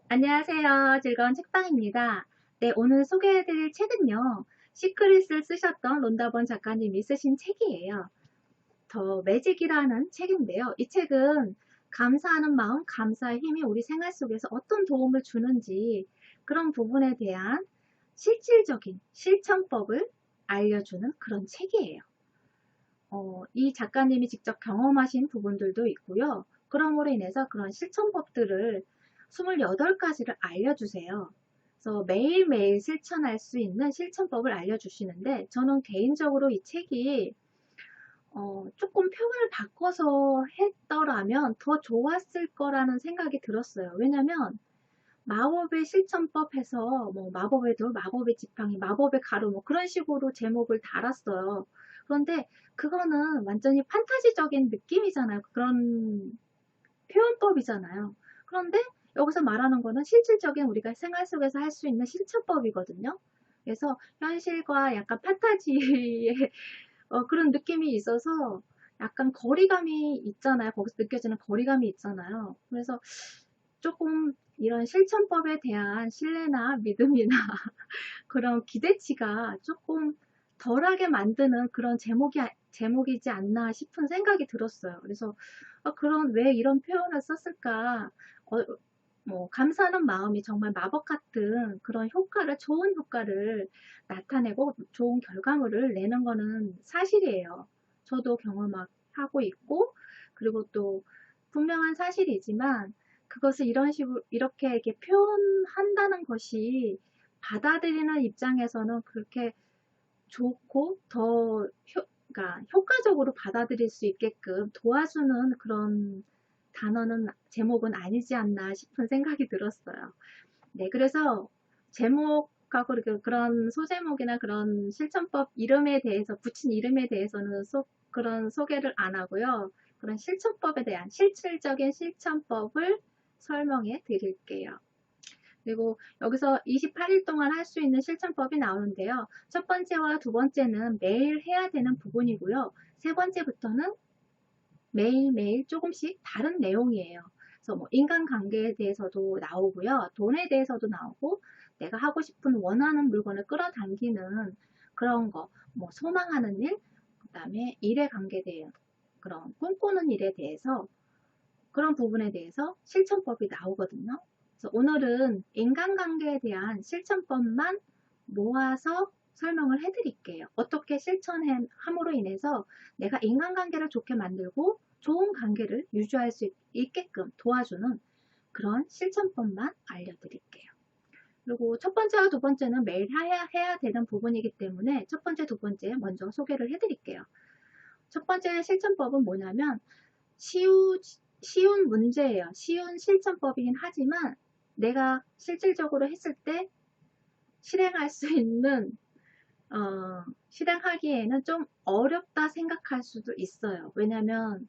안녕하세요. 즐거운 책방입니다. 네, 오늘 소개해드릴 책은요. 시크릿을 쓰셨던 론다본 작가님이 쓰신 책이에요. 더 매직이라는 책인데요. 이 책은 감사하는 마음, 감사의 힘이 우리 생활 속에서 어떤 도움을 주는지 그런 부분에 대한 실질적인 실천법을 알려주는 그런 책이에요. 이 작가님이 직접 경험하신 부분들도 있고요. 그럼으로 인해서 그런 실천법들을 28가지를 알려주세요. 그래서 매일매일 실천할 수 있는 실천법을 알려주시는데 저는 개인적으로 이 책이 조금 표현을 바꿔서 했더라면 더 좋았을 거라는 생각이 들었어요. 왜냐면 마법의 실천법 해서 뭐 마법의 돌, 마법의 지팡이, 마법의 가루 뭐 그런 식으로 제목을 달았어요. 그런데 그거는 완전히 판타지적인 느낌이잖아요. 그런 표현법이잖아요. 그런데 여기서 말하는 거는 실질적인 우리가 생활 속에서 할 수 있는 실천법이거든요. 그래서 현실과 약간 판타지의 그런 느낌이 있어서 약간 거리감이 있잖아요. 거기서 느껴지는 거리감이 있잖아요. 그래서 조금 이런 실천법에 대한 신뢰나 믿음이나 그런 기대치가 조금 덜하게 만드는 그런 제목이지 않나 싶은 생각이 들었어요. 그래서 왜 이런 표현을 썼을까? 어, 뭐 감사하는 마음이 정말 마법 같은 그런 좋은 효과를 나타내고 좋은 결과물을 내는 거는 사실이에요. 저도 경험하고 있고, 그리고 또 분명한 사실이지만 그것을 이런 식으로 이렇게 표현한다는 것이 받아들이는 입장에서는 그렇게 좋고 그러니까 효과적으로 받아들일 수 있게끔 도와주는 그런 제목은 아니지 않나 싶은 생각이 들었어요. 네, 그래서 제목하고 그런 소제목이나 그런 실천법 이름에 대해서, 붙인 이름에 대해서는 그런 소개를 안 하고요. 그런 실천법에 대한 실질적인 실천법을 설명해 드릴게요. 그리고 여기서 28일 동안 할 수 있는 실천법이 나오는데요. 첫 번째와 두 번째는 매일 해야 되는 부분이고요. 세 번째부터는 매일매일 조금씩 다른 내용이에요. 그래서 뭐 인간관계에 대해서도 나오고요. 돈에 대해서도 나오고 내가 하고 싶은 원하는 물건을 끌어당기는 그런 거, 뭐 소망하는 일, 그 다음에 일에 관계된 그런 꿈꾸는 일에 대해서 그런 부분에 대해서 실천법이 나오거든요. 그래서 오늘은 인간관계에 대한 실천법만 모아서 설명을 해드릴게요. 어떻게 실천함으로 인해서 내가 인간관계를 좋게 만들고 좋은 관계를 유지할 수 있게끔 도와주는 그런 실천법만 알려드릴게요. 그리고 첫 번째와 두 번째는 매일 해야 되는 부분이기 때문에 첫 번째, 두 번째 먼저 소개를 해드릴게요. 첫 번째 실천법은 뭐냐면 쉬우, 쉬운 문제예요. 쉬운 실천법이긴 하지만 내가 실질적으로 했을 때 실행할 수 있는 실행하기에는 좀 어렵다 생각할 수도 있어요. 왜냐하면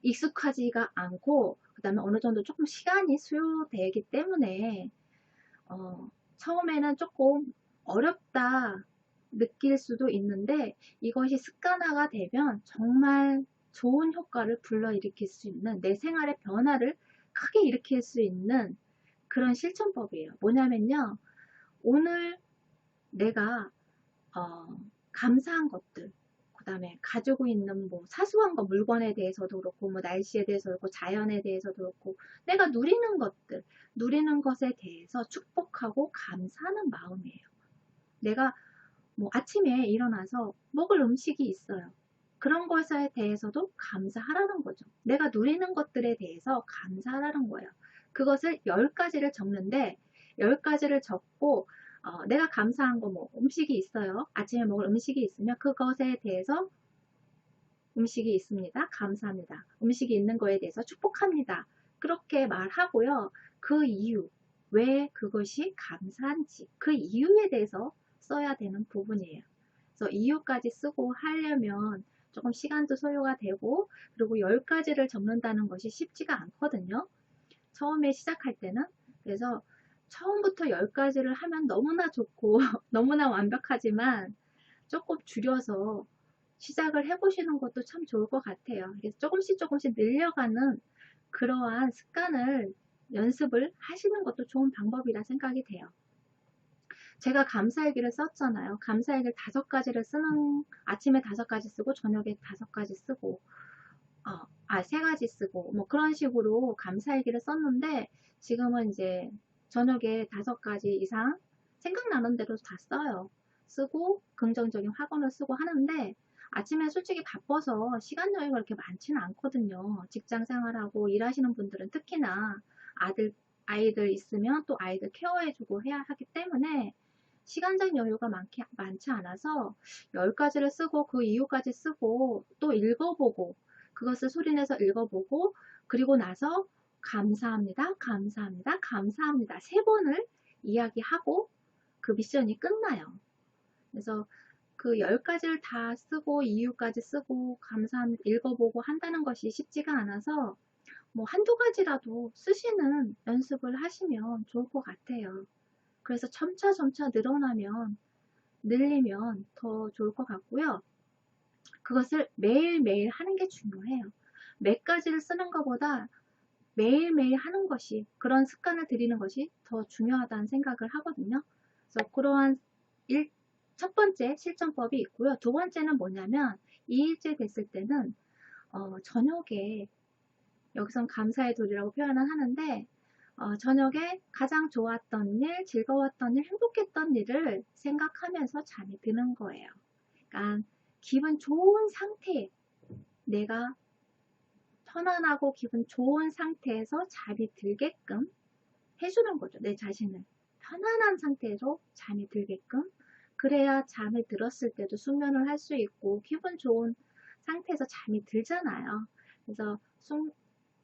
익숙하지가 않고 그 다음에 어느 정도 조금 시간이 소요되기 때문에 처음에는 조금 어렵다 느낄 수도 있는데 이것이 습관화가 되면 정말 좋은 효과를 불러일으킬 수 있는 내 생활의 변화를 크게 일으킬 수 있는 그런 실천법이에요. 뭐냐면요. 오늘 내가 감사한 것들, 그 다음에 가지고 있는 뭐 사소한 거, 물건에 대해서도 그렇고, 뭐 날씨에 대해서도 그렇고, 자연에 대해서도 그렇고, 내가 누리는 것들, 누리는 것에 대해서 축복하고 감사하는 마음이에요. 내가 뭐 아침에 일어나서 먹을 음식이 있어요. 그런 것에 대해서도 감사하라는 거죠. 내가 누리는 것들에 대해서 감사하라는 거예요. 그것을 10가지를 적는데 10가지를 적고 내가 감사한 거 뭐 음식이 있어요. 아침에 먹을 음식이 있으면 그것에 대해서 음식이 있습니다. 감사합니다. 음식이 있는 거에 대해서 축복합니다. 그렇게 말하고요. 그 이유, 왜 그것이 감사한지 그 이유에 대해서 써야 되는 부분이에요. 그래서 이유까지 쓰고 하려면 조금 시간도 소요가 되고 그리고 10가지를 적는다는 것이 쉽지가 않거든요. 처음에 시작할 때는. 그래서 처음부터 10가지를 하면 너무나 좋고 너무나 완벽하지만 조금 줄여서 시작을 해보시는 것도 참 좋을 것 같아요. 그래서 조금씩 늘려가는 그러한 습관을 연습을 하시는 것도 좋은 방법이라 생각이 돼요. 제가 감사일기를 썼잖아요. 감사일기를 5가지를 쓰는, 아침에 5가지 쓰고 저녁에 5가지 쓰고 3가지 쓰고 뭐 그런 식으로 감사일기를 썼는데, 지금은 이제 저녁에 5가지 이상 생각나는 대로 다 써요. 쓰고 긍정적인 확언을 쓰고 하는데, 아침에 솔직히 바빠서 시간 여유가 그렇게 많지는 않거든요. 직장 생활하고 일하시는 분들은 특히나 아이들 있으면 또 아이들 케어해주고 해야 하기 때문에 시간적 여유가 많지 않아서 10가지를 쓰고 그 이유까지 쓰고 또 읽어보고, 그것을 소리내서 읽어보고, 그리고 나서 감사합니다, 감사합니다, 감사합니다 3번을 이야기하고 그 미션이 끝나요. 그래서 그 10가지를 다 쓰고 이유까지 쓰고 감사합니다 읽어보고 한다는 것이 쉽지가 않아서 뭐 한두 가지라도 쓰시는 연습을 하시면 좋을 것 같아요. 그래서 점차 늘리면 더 좋을 것 같고요. 그것을 매일매일 하는 게 중요해요. 몇 가지를 쓰는 것보다 매일매일 하는 것이, 그런 습관을 들이는 것이 더 중요하다는 생각을 하거든요. 그래서 그러한 첫 번째 실천법이 있고요. 두 번째는 뭐냐면 2일째 됐을 때는 저녁에, 여기선 감사의 돌이라고 표현을 하는데, 저녁에 가장 좋았던 일, 즐거웠던 일, 행복했던 일을 생각하면서 잠이 드는 거예요. 그러니까 기분 좋은 상태에, 내가 편안하고 기분 좋은 상태에서 잠이 들게끔 해주는 거죠. 내 자신을 편안한 상태로 잠이 들게끔. 그래야 잠이 들었을 때도 숙면을 할 수 있고 기분 좋은 상태에서 잠이 들잖아요. 그래서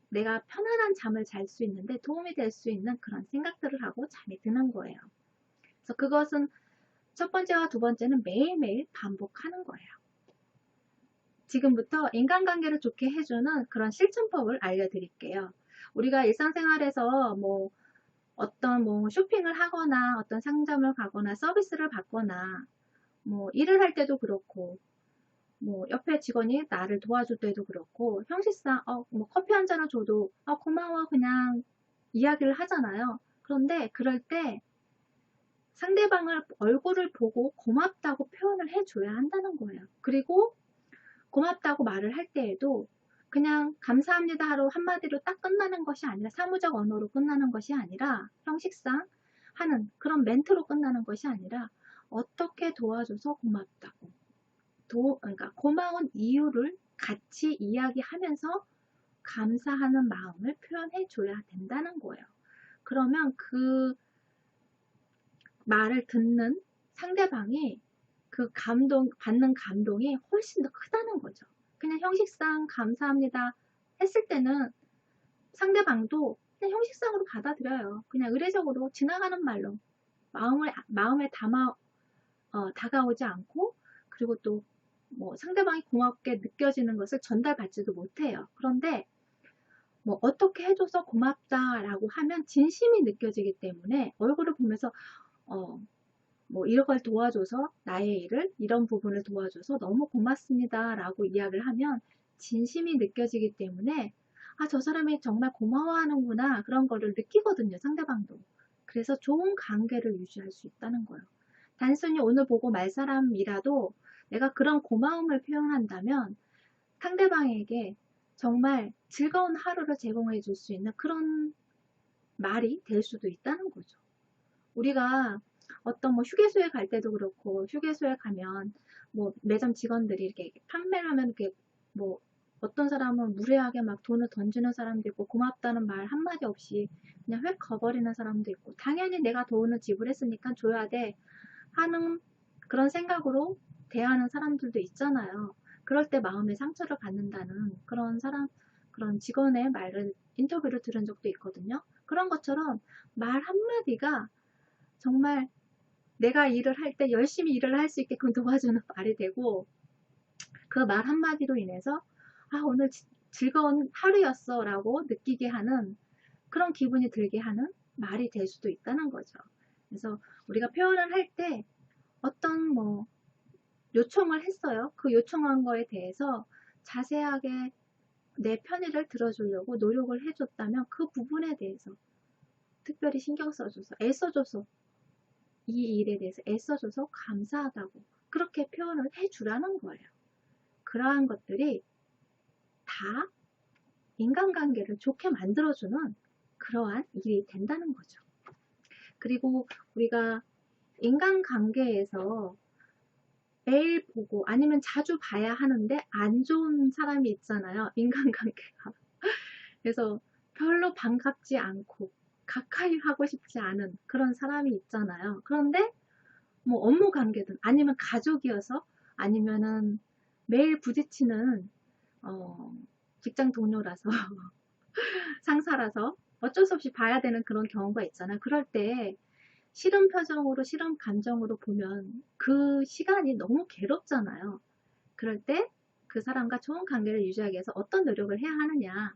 내가 편안한 잠을 잘 수 있는데 도움이 될 수 있는 그런 생각들을 하고 잠이 드는 거예요. 그래서 그것은 첫 번째와 두 번째는 매일매일 반복하는 거예요. 지금부터 인간관계를 좋게 해주는 그런 실천법을 알려드릴게요. 우리가 일상생활에서 어떤 쇼핑을 하거나 어떤 상점을 가거나 서비스를 받거나 일을 할 때도 그렇고 옆에 직원이 나를 도와줄 때도 그렇고 형식상 커피 한 잔을 줘도 고마워 그냥 이야기를 하잖아요. 그런데 그럴 때 상대방을 얼굴을 보고 고맙다고 표현을 해줘야 한다는 거예요. 그리고 고맙다고 말을 할 때에도 그냥 감사합니다 하루 한마디로 딱 끝나는 것이 아니라, 사무적 언어로 끝나는 것이 아니라, 형식상 하는 그런 멘트로 끝나는 것이 아니라 어떻게 도와줘서 고맙다고, 그러니까 고마운 이유를 같이 이야기하면서 감사하는 마음을 표현해 줘야 된다는 거예요. 그러면 그 말을 듣는 상대방이 받는 감동이 훨씬 더 크다는 거죠. 그냥 형식상 감사합니다 했을 때는 상대방도 그냥 형식상으로 받아들여요. 그냥 의례적으로 지나가는 말로 마음에 다가오지 않고, 그리고 또 상대방이 고맙게 느껴지는 것을 전달받지도 못해요. 그런데 어떻게 해줘서 고맙다라고 하면 진심이 느껴지기 때문에 얼굴을 보면서 이런 걸 도와줘서, 나의 일을 이런 부분을 도와줘서 너무 고맙습니다 라고 이야기를 하면 진심이 느껴지기 때문에 저 사람이 정말 고마워하는구나, 그런 거를 느끼거든요, 상대방도. 그래서 좋은 관계를 유지할 수 있다는 거예요. 단순히 오늘 보고 말 사람이라도 내가 그런 고마움을 표현한다면 상대방에게 정말 즐거운 하루를 제공해 줄 수 있는 그런 말이 될 수도 있다는 거죠. 우리가 어떤 휴게소에 갈 때도 그렇고, 휴게소에 가면 매점 직원들이 이렇게 판매를 하면 이렇게 어떤 사람은 무례하게 막 돈을 던지는 사람도 있고, 고맙다는 말 한마디 없이 그냥 휙 가버리는 사람도 있고, 당연히 내가 돈을 지불했으니까 줘야 돼 하는 그런 생각으로 대하는 사람들도 있잖아요. 그럴 때 마음의 상처를 받는다는 그런 직원의 인터뷰를 들은 적도 있거든요. 그런 것처럼 말 한마디가 정말 내가 일을 할 때 열심히 일을 할 수 있게끔 도와주는 말이 되고, 그 말 한마디로 인해서 오늘 즐거운 하루였어 라고 느끼게 하는, 그런 기분이 들게 하는 말이 될 수도 있다는 거죠. 그래서 우리가 표현을 할 때 어떤 요청을 했어요. 그 요청한 거에 대해서 자세하게 내 편의를 들어주려고 노력을 해줬다면 그 부분에 대해서 특별히 신경 써줘서, 애써줘서, 이 일에 대해서 애써줘서 감사하다고 그렇게 표현을 해주라는 거예요. 그러한 것들이 다 인간관계를 좋게 만들어주는 그러한 일이 된다는 거죠. 그리고 우리가 인간관계에서 매일 보고 아니면 자주 봐야 하는데 안 좋은 사람이 있잖아요. 인간관계가. 그래서 별로 반갑지 않고 가까이 하고 싶지 않은 그런 사람이 있잖아요. 그런데 뭐 업무 관계든 아니면 가족이어서 아니면은 매일 부딪히는 어, 직장 동료라서 상사라서 어쩔 수 없이 봐야 되는 그런 경우가 있잖아요. 그럴 때 싫은 표정으로 싫은 감정으로 보면 그 시간이 너무 괴롭잖아요. 그럴 때 그 사람과 좋은 관계를 유지하기 위해서 어떤 노력을 해야 하느냐.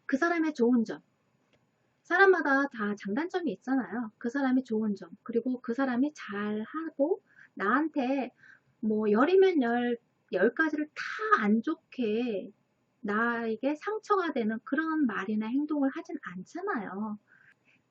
그 사람의 좋은 점. 사람마다 다 장단점이 있잖아요. 그 사람이 좋은 점. 그리고 그 사람이 잘하고 나한테 뭐 열이면 열 가지를 다 안 좋게 나에게 상처가 되는 그런 말이나 행동을 하진 않잖아요.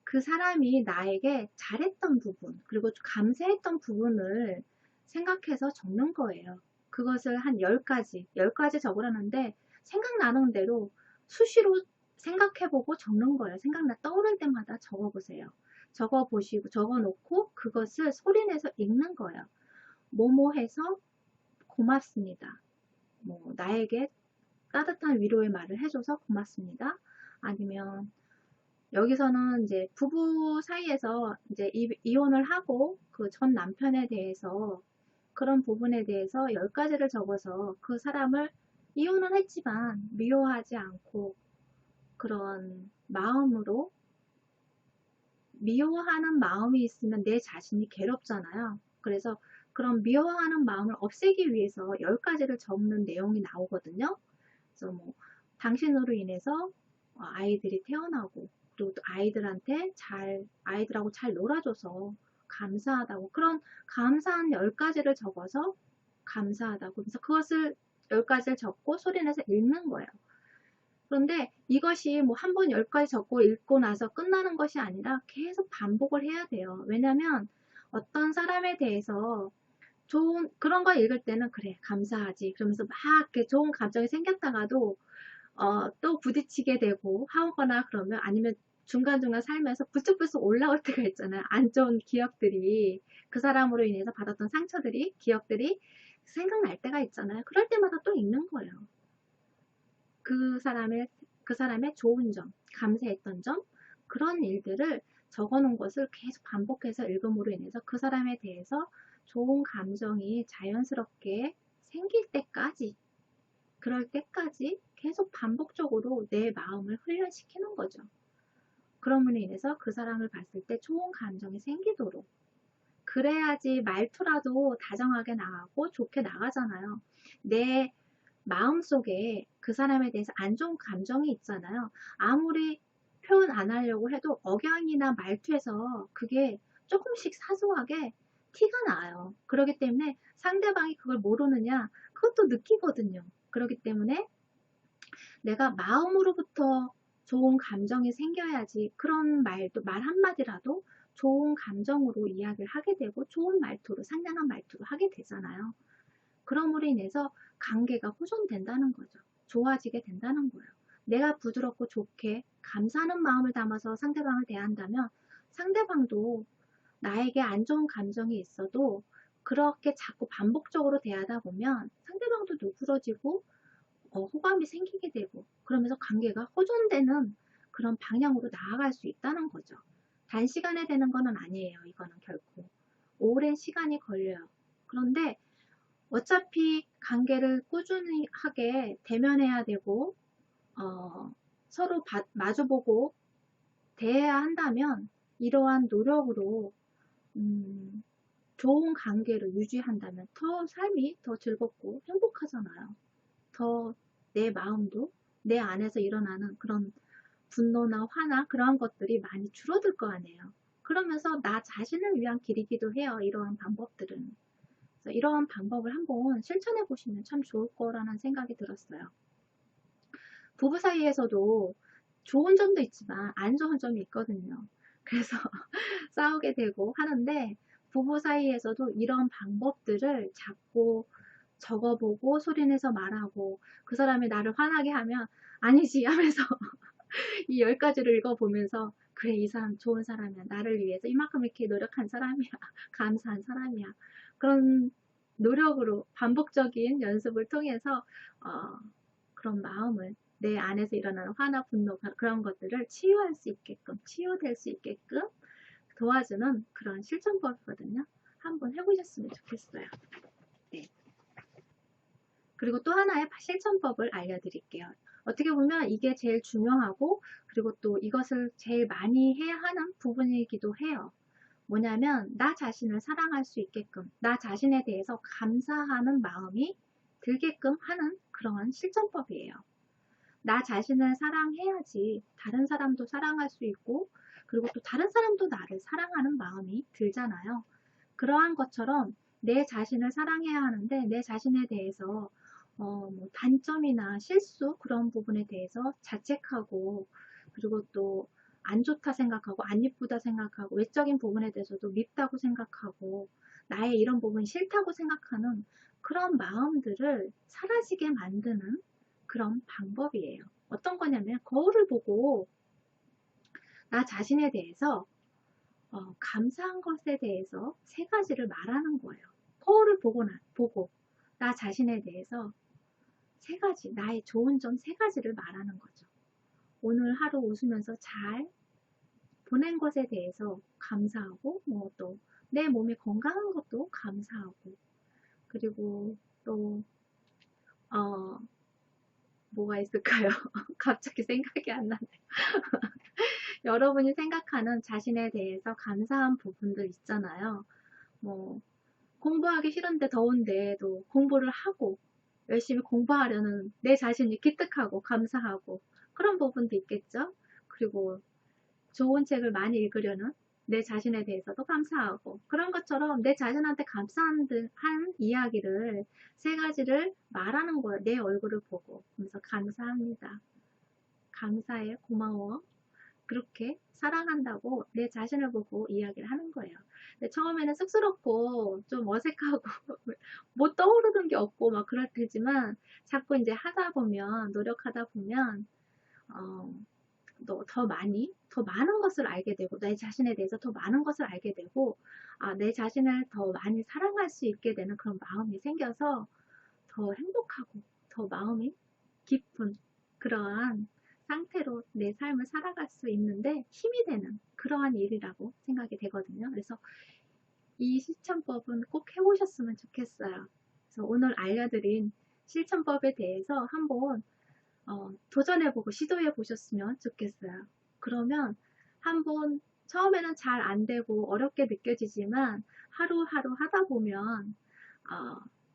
그 사람이 나에게 잘했던 부분, 그리고 감사했던 부분을 생각해서 적는 거예요. 그것을 한 10가지, 10가지 적으라는데 생각나는 대로 수시로 생각해보고 적는 거예요. 생각나 떠오를 때마다 적어보세요. 적어보시고, 적어놓고 그것을 소리내서 읽는 거예요. 뭐뭐 해서 고맙습니다. 뭐, 나에게 따뜻한 위로의 말을 해줘서 고맙습니다. 아니면 여기서는 이제 부부 사이에서 이제 이혼을 하고 그 전 남편에 대해서 그런 부분에 대해서 10가지를 적어서 그 사람을 이혼은 했지만 미워하지 않고 그런 마음으로 미워하는 마음이 있으면 내 자신이 괴롭잖아요. 그래서 그런 미워하는 마음을 없애기 위해서 10가지를 적는 내용이 나오거든요. 그래서 뭐 당신으로 인해서 아이들이 태어나고 또 아이들한테 아이들하고 잘 놀아줘서 감사하다고 그런 감사한 10가지를 적어서 감사하다고 그래서 그것을 10가지를 적고 소리내서 읽는 거예요. 그런데 이것이 뭐 한 번 10가지 적고 읽고 나서 끝나는 것이 아니라 계속 반복을 해야 돼요. 왜냐면 어떤 사람에 대해서 좋은 그런 거 읽을 때는 그래 감사하지 그러면서 막 이렇게 좋은 감정이 생겼다가도 또 부딪히게 되고 하거나 그러면 아니면 중간중간 살면서 불쑥불쑥 올라올 때가 있잖아요. 안 좋은 기억들이 그 사람으로 인해서 받았던 상처들이 기억들이 생각날 때가 있잖아요. 그럴 때마다 또 읽는 거예요. 그 사람의 좋은 점, 감사했던 점 그런 일들을 적어놓은 것을 계속 반복해서 읽음으로 인해서 그 사람에 대해서 좋은 감정이 자연스럽게 생길 때까지 그럴 때까지 계속 반복적으로 내 마음을 훈련시키는 거죠. 그럼으로 인해서 그 사람을 봤을 때 좋은 감정이 생기도록 그래야지 말투라도 다정하게 나가고 좋게 나가잖아요. 내 마음속에 그 사람에 대해서 안 좋은 감정이 있잖아요. 아무리 표현 안 하려고 해도 억양이나 말투에서 그게 조금씩 사소하게 티가 나요. 그렇기 때문에 상대방이 그걸 모르느냐 그것도 느끼거든요. 그렇기 때문에 내가 마음으로부터 좋은 감정이 생겨야지 그런 말도 말 한마디라도 좋은 감정으로 이야기를 하게 되고 좋은 말투로 상냥한 말투로 하게 되잖아요. 그럼으로 인해서 관계가 호전된다는 거죠. 좋아지게 된다는 거예요. 내가 부드럽고 좋게 감사하는 마음을 담아서 상대방을 대한다면 상대방도 나에게 안 좋은 감정이 있어도 그렇게 자꾸 반복적으로 대하다 보면 상대방도 누그러지고 호감이 생기게 되고 그러면서 관계가 호전되는 그런 방향으로 나아갈 수 있다는 거죠. 단시간에 되는 건 아니에요. 이거는 결코. 오랜 시간이 걸려요. 그런데 어차피 관계를 꾸준히 하게 대면해야 되고 서로 마주보고 대해야 한다면 이러한 노력으로 좋은 관계를 유지한다면 더 삶이 더 즐겁고 행복하잖아요. 더 내 마음도 내 안에서 일어나는 그런 분노나 화나 그러한 것들이 많이 줄어들 거 아니에요. 그러면서 나 자신을 위한 길이기도 해요. 이러한 방법들은. 그래서 이러한 방법을 한번 실천해 보시면 참 좋을 거라는 생각이 들었어요. 부부 사이에서도 좋은 점도 있지만 안 좋은 점이 있거든요. 그래서 싸우게 되고 하는데 부부 사이에서도 이런 방법들을 자꾸 적어보고 소리내서 말하고 그 사람이 나를 화나게 하면 아니지 하면서 이 10가지를 읽어보면서 그래 이 사람 좋은 사람이야. 나를 위해서 이만큼 이렇게 노력한 사람이야. 감사한 사람이야. 그런 노력으로 반복적인 연습을 통해서 그런 마음을 내 안에서 일어나는 화나 분노 그런 것들을 치유할 수 있게끔 치유될 수 있게끔 도와주는 그런 실천법이거든요. 한번 해보셨으면 좋겠어요. 네. 그리고 또 하나의 실천법을 알려드릴게요. 어떻게 보면 이게 제일 중요하고 그리고 또 이것을 제일 많이 해야 하는 부분이기도 해요. 뭐냐면 나 자신을 사랑할 수 있게끔 나 자신에 대해서 감사하는 마음이 들게끔 하는 그런 실천법이에요. 나 자신을 사랑해야지 다른 사람도 사랑할 수 있고 그리고 또 다른 사람도 나를 사랑하는 마음이 들잖아요. 그러한 것처럼 내 자신을 사랑해야 하는데 내 자신에 대해서 뭐 단점이나 실수 그런 부분에 대해서 자책하고 그리고 또 안 좋다 생각하고 안 이쁘다 생각하고 외적인 부분에 대해서도 밉다고 생각하고 나의 이런 부분이 싫다고 생각하는 그런 마음들을 사라지게 만드는 그런 방법이에요. 어떤 거냐면 거울을 보고 나 자신에 대해서 감사한 것에 대해서 3가지를 말하는 거예요. 거울을 보고 나 자신에 대해서 3가지, 나의 좋은 점 3가지를 말하는 거죠. 오늘 하루 웃으면서 잘 보낸 것에 대해서 감사하고, 뭐 또 내 몸이 건강한 것도 감사하고, 그리고 또, 뭐가 있을까요? 갑자기 생각이 안 나네요. 여러분이 생각하는 자신에 대해서 감사한 부분들 있잖아요. 뭐, 공부하기 싫은데 더운데도 공부를 하고 열심히 공부하려는 내 자신이 기특하고 감사하고 그런 부분도 있겠죠. 그리고 좋은 책을 많이 읽으려는 내 자신에 대해서도 감사하고 그런 것처럼 내 자신한테 감사한 한 이야기를 3가지를 말하는 거예요. 내 얼굴을 보고 그래서 감사합니다. 감사해. 고마워. 그렇게 사랑한다고 내 자신을 보고 이야기를 하는 거예요. 근데 처음에는 쑥스럽고 좀 어색하고 뭐 떠오르는 게 없고 막 그럴 테지만 자꾸 이제 하다 보면 노력하다 보면 어, 더 많은 것을 알게 되고 내 자신에 대해서 더 많은 것을 알게 되고 내 자신을 더 많이 사랑할 수 있게 되는 그런 마음이 생겨서 더 행복하고 더 마음이 깊은 그러한 상태로 내 삶을 살아갈 수 있는데 힘이 되는 그러한 일이라고 생각이 되거든요. 그래서 이 실천법은 꼭 해보셨으면 좋겠어요. 그래서 오늘 알려드린 실천법에 대해서 한번 도전해보고 시도해 보셨으면 좋겠어요. 그러면 한번 처음에는 잘 안되고 어렵게 느껴지지만 하루하루 하다 보면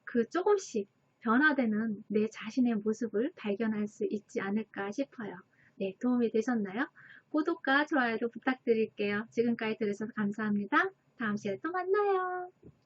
그 조금씩 변화되는 내 자신의 모습을 발견할 수 있지 않을까 싶어요. 네, 도움이 되셨나요? 구독과 좋아요도 부탁드릴게요. 지금까지 들으셔서 감사합니다. 다음 시간에 또 만나요.